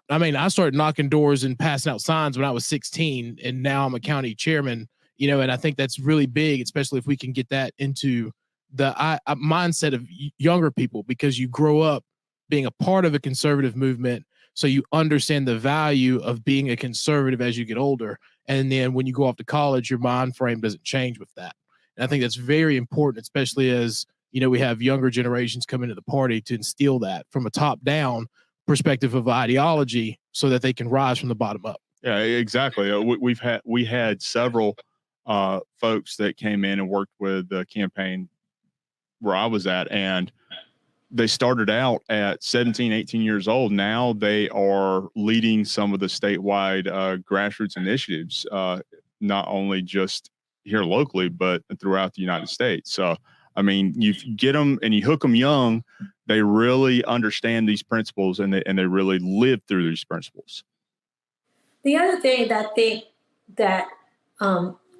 doors and passing out signs when I was 16, and now I'm a county chairman, and I think that's really big, especially if we can get that into the mindset of younger people, because you grow up being a part of a conservative movement. So you understand the value of being a conservative as you get older. And then when you go off to college, your mind frame doesn't change with that. And I think that's very important, especially as, we have younger generations come into the party, to instill that from a top down perspective of ideology so that they can rise from the bottom up. Yeah, exactly. We had several folks that came in and worked with the campaign where I was at, and they started out at 17, 18 years old. Now they are leading some of the statewide grassroots initiatives, not only just here locally, but throughout the United States. So, I mean, you get them and you hook them young, they really understand these principles, and they really live through these principles. The other thing that I think that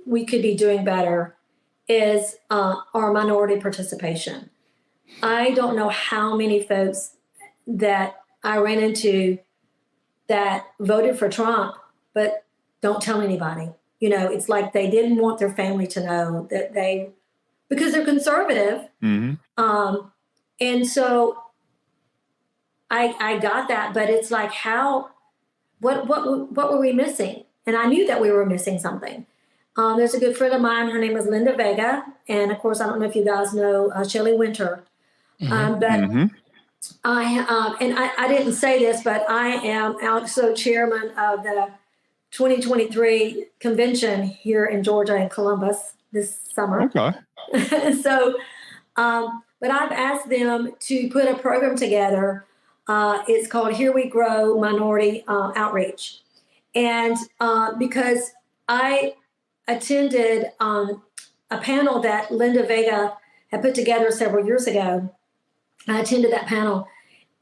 we could be doing better is our minority participation. I don't know how many folks that I ran into that voted for Trump, but don't tell anybody. It's like they didn't want their family to know that because they're conservative. Mm-hmm. And so I got that, but it's like, what were we missing? And I knew that we were missing something. There's a good friend of mine. Her name is Linda Vega. And of course, I don't know if you guys know Shelley Winter. But I didn't say this, but I am also chairman of the 2023 convention here in Georgia in Columbus this summer. Okay. So, but I've asked them to put a program together. It's called Here We Grow Minority Outreach. And because I attended a panel that Linda Vega had put together several years ago. I attended that panel.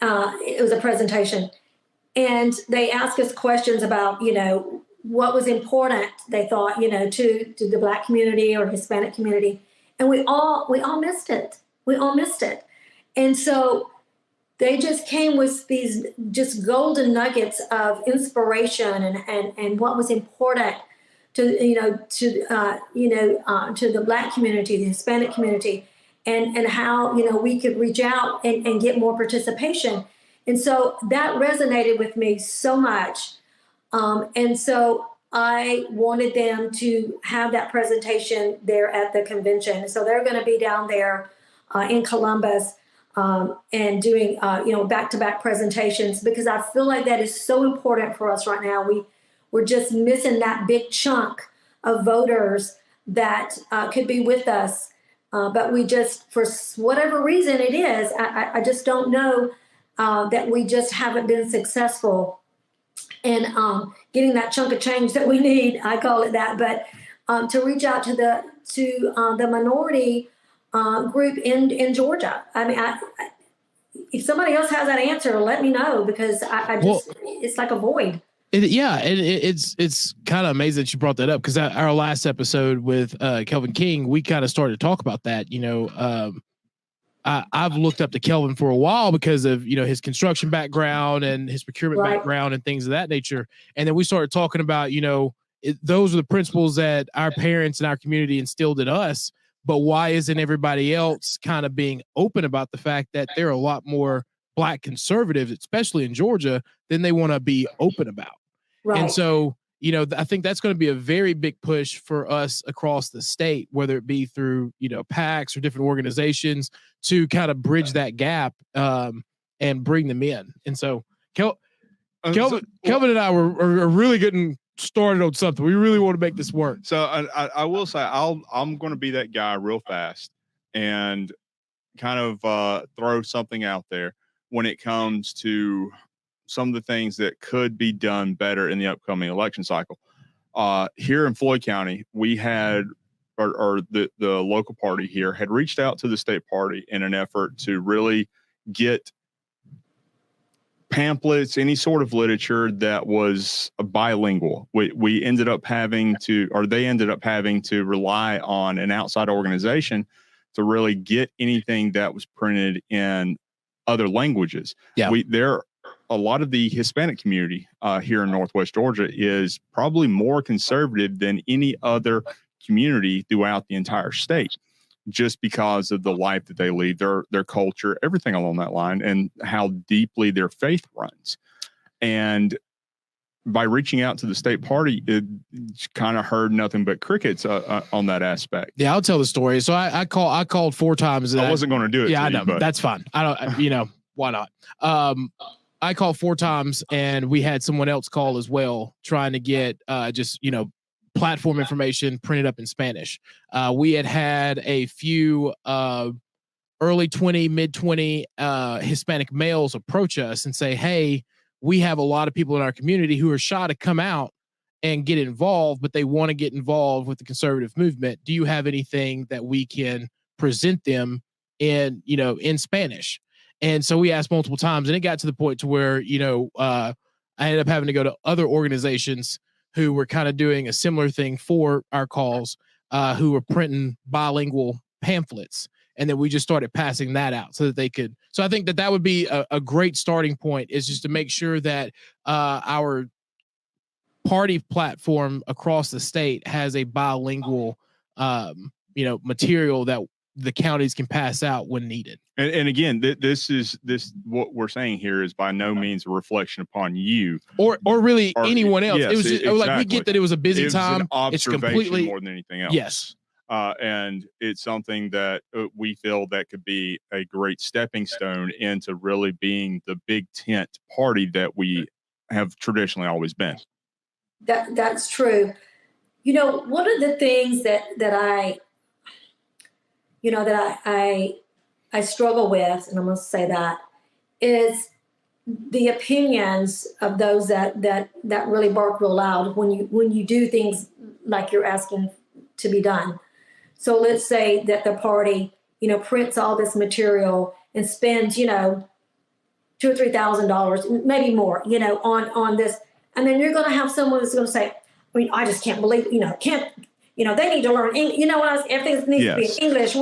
It was a presentation. And they asked us questions about, what was important, they thought, to the Black community or Hispanic community. And we all missed it. We all missed it. And so they just came with these just golden nuggets of inspiration and what was important to the Black community, the Hispanic community, and how we could reach out and get more participation. And so that resonated with me so much. And so I wanted them to have that presentation there at the convention. So they're going to be down there in Columbus and doing back-to-back presentations, because I feel like that is so important for us right now. We're just missing that big chunk of voters that could be with us. But we just, for whatever reason it is, I just don't know that we just haven't been successful in getting that chunk of change that we need. I call it that. But to reach out to the minority group in Georgia. I mean, if somebody else has that answer, let me know, because it's like a void. It's kind of amazing that you brought that up, because our last episode with Kelvin King, we kind of started to talk about that. I've looked up to Kelvin for a while because of his construction background and his procurement background and things of that nature. And then we started talking about those are the principles that our parents and our community instilled in us. But why isn't everybody else kind of being open about the fact that there are a lot more Black conservatives, especially in Georgia, than they want to be open about? Right. And so, I think that's going to be a very big push for us across the state, whether it be through, PACs or different organizations, to kind of bridge that gap and bring them in. And so Kelvin and I are really getting started on something. We really want to make this work. So I will say I'm going to be that guy real fast and kind of throw something out there when it comes to some of the things that could be done better in the upcoming election cycle. Here in Floyd County, we had, or the local party here had reached out to the state party in an effort to really get pamphlets, any sort of literature that was bilingual. We ended up having to, or they ended up having to rely on an outside organization to really get anything that was printed in other languages. Yeah. A lot of the Hispanic community here in Northwest Georgia is probably more conservative than any other community throughout the entire state, just because of the life that they lead, their culture, everything along that line, and how deeply their faith runs. And by reaching out to the state party, it kind of heard nothing but crickets on that aspect. Yeah, I'll tell the story. So I called 4 times. I wasn't going to do it. Yeah, I know. That's fine. I don't, why not? I called 4 times, and we had someone else call as well, trying to get platform information printed up in Spanish. We had a few early 20, mid 20 Hispanic males approach us and say, hey, we have a lot of people in our community who are shy to come out and get involved, but they want to get involved with the conservative movement. Do you have anything that we can present them in Spanish? And so we asked multiple times, and it got to the point to where, I ended up having to go to other organizations who were kind of doing a similar thing for our calls, who were printing bilingual pamphlets. And then we just started passing that out so that they could. So I think that would be a great starting point, is just to make sure that our party platform across the state has a bilingual, material that the counties can pass out when needed. And again, this what we're saying here is by no means a reflection upon you or really anyone else. Yes, it was just like, we get that it was a busy time. It's completely more than anything else. Yes. And it's something that we feel that could be a great stepping stone into really being the big tent party that we have traditionally always been. That's true. You know, one of the things that I struggle with, and I'm going to say that, is the opinions of those that really bark real loud when you do things like you're asking to be done. So let's say that the party, prints all this material and spends, $2,000 or $3,000, maybe more, on this, and then you're going to have someone that's going to say, I mean, I just can't believe, they need to learn, everything needs to be in English.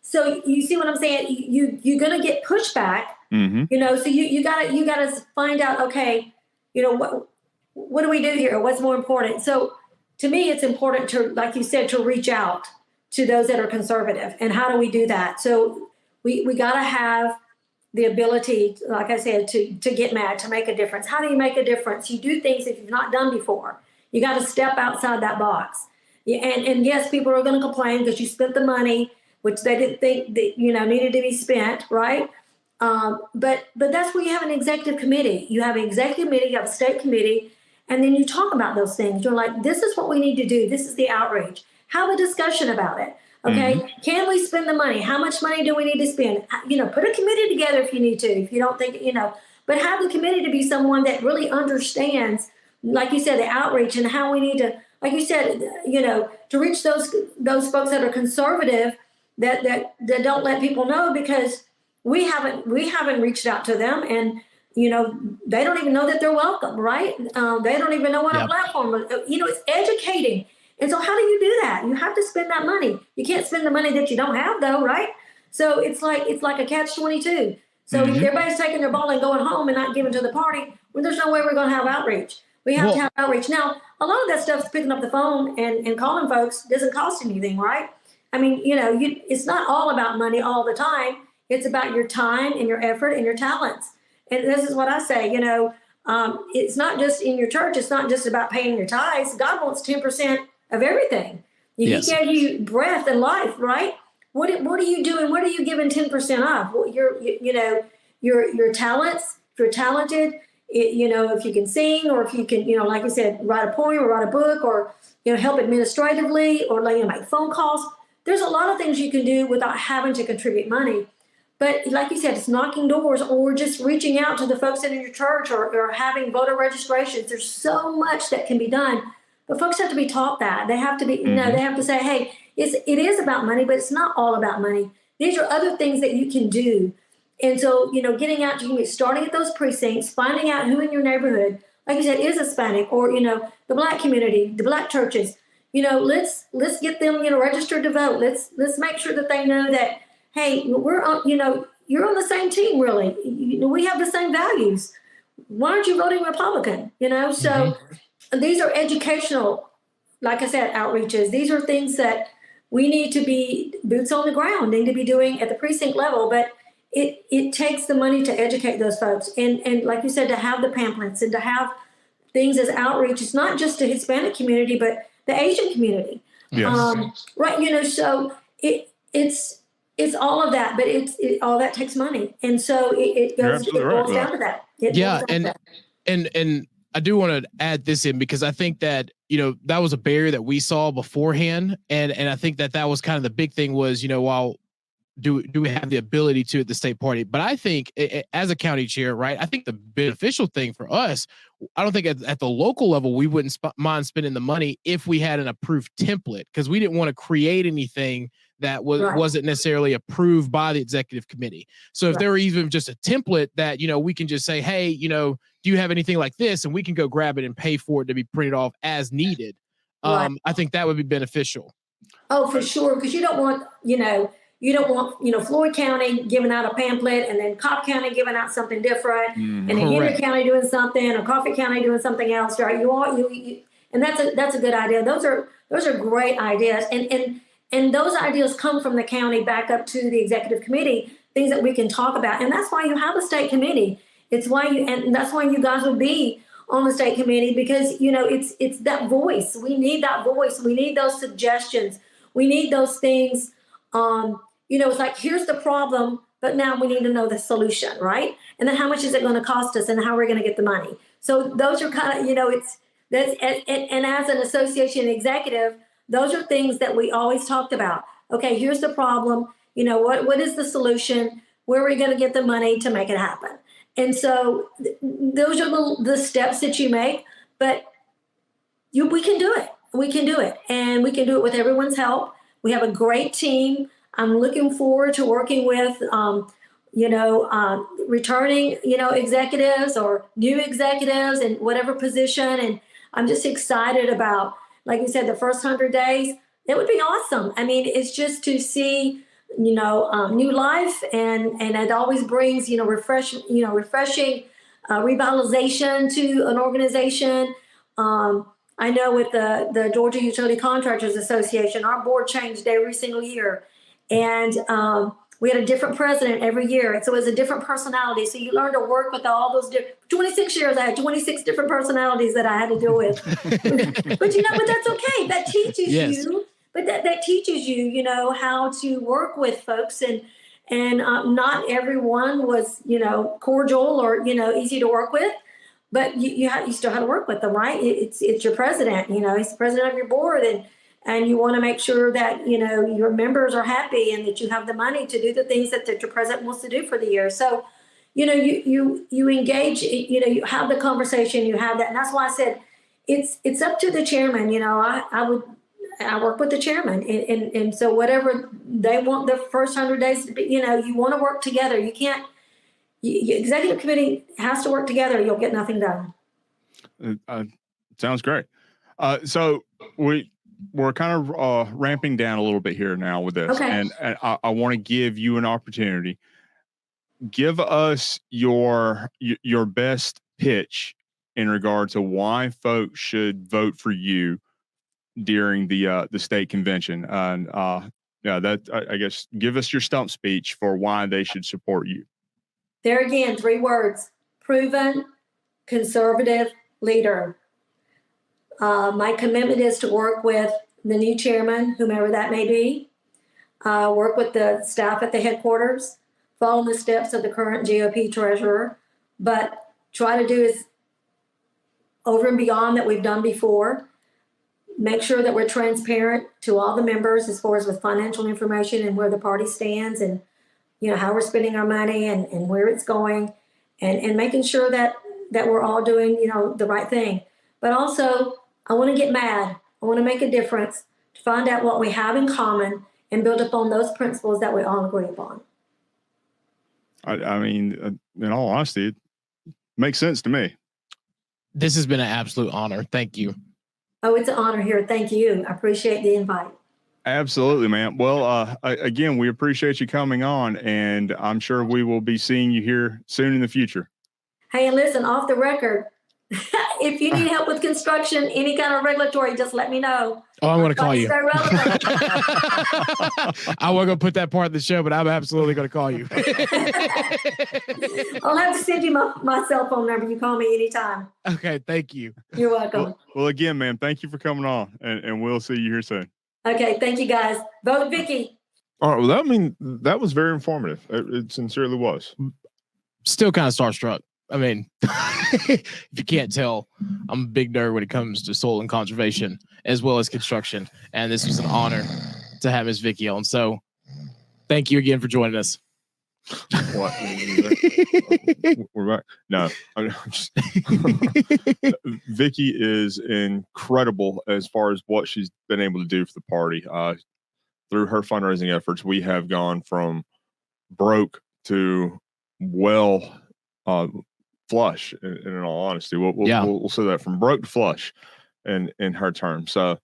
So you see what I'm saying? You're going to get pushback, so you gotta find out, okay, what do we do here? What's more important? So to me, it's important to, like you said, to reach out to those that are conservative. And how do we do that? So we got to have the ability, like I said, to get mad, to make a difference. How do you make a difference? You do things that you've not done before. You got to step outside that box. And yes, people are going to complain because you spent the money, which they didn't think that, needed to be spent, right? But that's where you have an executive committee. You have an executive committee, you have a state committee, and then you talk about those things. You're like, this is what we need to do. This is the outreach. Have a discussion about it. Okay. Can we spend the money? How much money do we need to spend? Put a committee together if you need to, if you don't think, but have the committee to be someone that really understands, like you said, the outreach and how we need to, like you said, to reach those folks that are conservative that don't let people know, because we haven't reached out to them, and they don't even know that they're welcome, right? They don't even know what a platform is. It's educating. And so how do you do that? You have to spend that money. You can't spend the money that you don't have, though, right? So it's like a catch-22. So if everybody's taking their ball and going home and not giving to the party, well, there's no way we're going to have outreach. We have to have outreach. Now, a lot of that stuff, picking up the phone and calling folks, doesn't cost anything, right? I mean, it's not all about money all the time. It's about your time and your effort and your talents. And this is what I say, it's not just in your church. It's not just about paying your tithes. God wants 10% of everything. He gave you breath and life, right? What are you doing? What are you giving 10% of? Well, your talents. If you're talented, if you can sing, or if you can, like you said, write a poem or write a book, or help administratively, or make phone calls. There's a lot of things you can do without having to contribute money. But like you said, it's knocking doors, or just reaching out to the folks in your church, or having voter registrations. There's so much that can be done. But folks have to be taught that. They have to be, they have to say, hey, it is about money, but it's not all about money. These are other things that you can do. And so, getting out, starting at those precincts, finding out who in your neighborhood, like you said, is Hispanic, or, the Black community, the Black churches, let's get them, registered to vote. Let's make sure that they know that, hey, we're on, you're on the same team, really. We have the same values. Why aren't you voting Republican? So these are educational, like I said, outreaches. These are things that we need to be boots on the ground, need to be doing at the precinct level. But it takes the money to educate those folks. And like you said, to have the pamphlets and to have things as outreach. It's not just the Hispanic community, but the Asian community. Yes. Right. So it's all of that, but all that takes money. And so it boils down to that. And I do want to add this in, because I think that, that was a barrier that we saw beforehand. And I think that was kind of the big thing was, while do we have the ability to at the state party? But I think as a county chair, right, I think the beneficial thing for us, I don't think at the local level, we wouldn't mind spending the money if we had an approved template, because we didn't want to create anything that wasn't necessarily approved by the executive committee. So if there were even just a template that, we can just say, hey, do you have anything like this? And we can go grab it and pay for it to be printed off as needed. I think that would be beneficial. Oh, for sure. Because you don't want, Floyd County giving out a pamphlet, and then Cobb County giving out something different, and then Henry County doing something, or Coffee County doing something else, right? And that's a good idea. Those are great ideas. And And those ideas come from the county back up to the executive committee, things that we can talk about. And that's why you have a state committee. And that's why you guys would be on the state committee, because it's that voice. We need that voice. We need those suggestions. We need those things. It's like, here's the problem, but now we need to know the solution, right? And then how much is it going to cost us, and how are we going to get the money? So those are kind of, and as an association executive, those are things that we always talked about. Okay, here's the problem. What is the solution? Where are we going to get the money to make it happen? And so those are the steps that you make, but we can do it. We can do it. And we can do it with everyone's help. We have a great team. I'm looking forward to working with, returning, executives or new executives in whatever position. And I'm just excited about, like you said, the first 100 days. It would be awesome. I mean, it's just to see, new life, and it always brings, refreshing revitalization to an organization. I know with the Georgia Utility Contractors Association, our board changed every single year, and we had a different president every year, and so it was a different personality. So you learn to work with all those 26 years. I had 26 different personalities that I had to deal with. but that's okay. That teaches you. But that teaches you, how to work with folks, and not everyone was, cordial or, easy to work with, but you still have to work with them, right? It's your president, he's the president of your board, and you want to make sure that, your members are happy and that you have the money to do the things that your president wants to do for the year. So, you engage, you have the conversation, you have that. And that's why I said, it's up to the chairman. I work with the chairman, and so whatever they want the first 100 days to be, you want to work together. You can't, executive committee has to work together. You'll get nothing done. Sounds great. So we're kind of ramping down a little bit here now with this, okay. and I want to give you an opportunity. Give us your best pitch in regard to why folks should vote for you during the state convention. And I guess give us your stump speech for why they should support you. There again, 3 words: proven conservative leader. My commitment is to work with the new chairman, whomever that may be, work with the staff at the headquarters, follow the steps of the current GOP treasurer, but try to do is over and beyond that we've done before. Make sure that we're transparent to all the members as far as with financial information and where the party stands, and how we're spending our money and where it's going, and making sure that we're all doing the right thing. But also, I want to get mad. I want to make a difference, to find out what we have in common and build upon those principles that we all agree upon. I mean, in all honesty, it makes sense to me. This has been an absolute honor. Thank you. Oh, it's an honor here. Thank you. I appreciate the invite. Absolutely, man. Well, again, we appreciate you coming on, and I'm sure we will be seeing you here soon in the future. Hey, and listen, off the record, if you need help with construction, any kind of regulatory, just let me know. Oh, I'm going to call you. Stay relevant. I wasn't going to put that part of the show, but I'm absolutely going to call you. I'll have to send you my cell phone number. You call me anytime. Okay, thank you. You're welcome. Well, again, man, thank you for coming on, and we'll see you here soon. Okay, thank you, guys. Vote Vicky. All right. Well, that was very informative. It sincerely was. Still kind of starstruck. I mean, if you can't tell, I'm a big nerd when it comes to soil and conservation as well as construction. And this was an honor to have Ms. Vicky on. So thank you again for joining us. What? We're back. No, I'm just Vicky is incredible as far as what she's been able to do for the party. Through her fundraising efforts, we have gone from broke to flush. In all honesty, we'll say that, from broke to flush, in her terms. So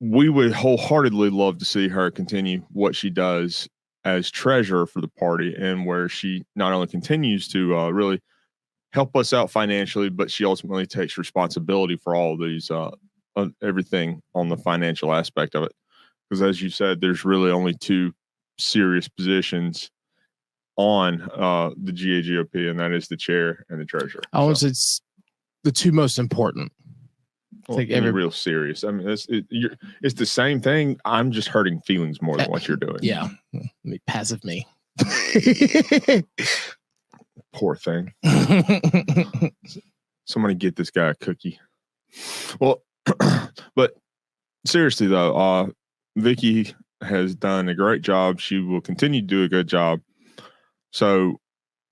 we would wholeheartedly love to see her continue what she does as treasurer for the party, and where she not only continues to really help us out financially, but she ultimately takes responsibility for all of these, everything on the financial aspect of it. because as you said, there's really only two serious positions on the GAGOP, and that is the chair and the treasurer. I would say it's the two most important. Well, real serious. I mean, it's the same thing. I'm just hurting feelings more than what you're doing. Yeah, passive me. Poor thing. Somebody get this guy a cookie. Well, but seriously though, Vicky has done a great job. She will continue to do a good job. So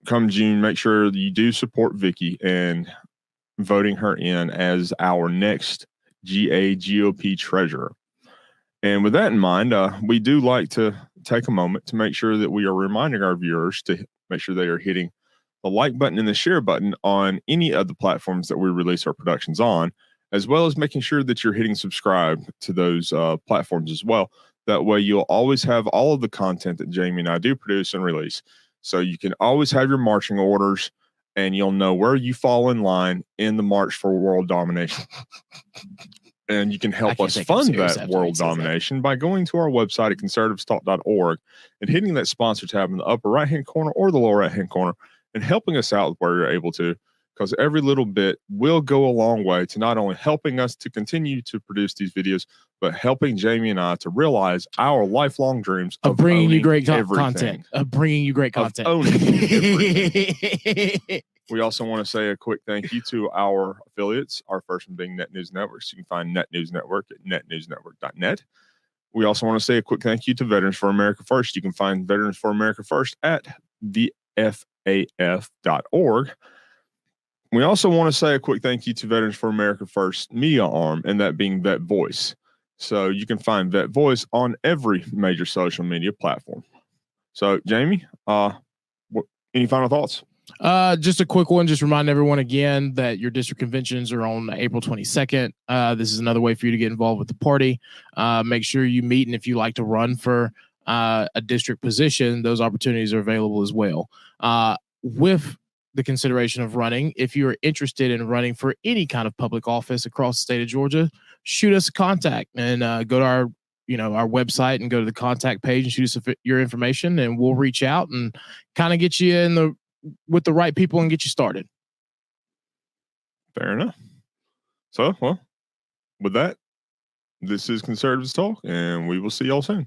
come June, make sure that you do support Vicky and voting her in as our next GAGOP treasurer. And with that in mind, we do like to take a moment to make sure that we are reminding our viewers to make sure they are hitting the like button and the share button on any of the platforms that we release our productions on, as well as making sure that you're hitting subscribe to those platforms as well. That way you'll always have all of the content that Jamie and I do produce and release. So you can always have your marching orders, and you'll know where you fall in line in the march for world domination. And you can help us fund that world domination by going to our website at conservativestalk.org and hitting that sponsor tab in the upper right-hand corner or the lower right-hand corner and helping us out where you're able to, because every little bit will go a long way to not only helping us to continue to produce these videos, but helping Jamie and I to realize our lifelong dreams of bringing you great content. Of bringing you great content. We also want to say a quick thank you to our affiliates, our first one being Net News Network. So you can find Net News Network at netnewsnetwork.net. We also want to say a quick thank you to Veterans for America First. You can find Veterans for America First at thefaf.org. We also want to say a quick thank you to Veterans for America First media arm, and that being Vet Voice. So you can find Vet Voice on every major social media platform. So Jamie, any final thoughts? Just a quick one. Just remind everyone again that your district conventions are on April 22nd. This is another way for you to get involved with the party. Make sure you meet, and if you like to run for a district position, those opportunities are available as well. With the consideration of running, if you're interested in running for any kind of public office across the state of Georgia, shoot us a contact and go to our website and go to the contact page and shoot us your information, and we'll reach out and kind of get you with the right people and get you started. Fair enough. So, well, with that, this is Conservatives Talk, and we will see y'all soon.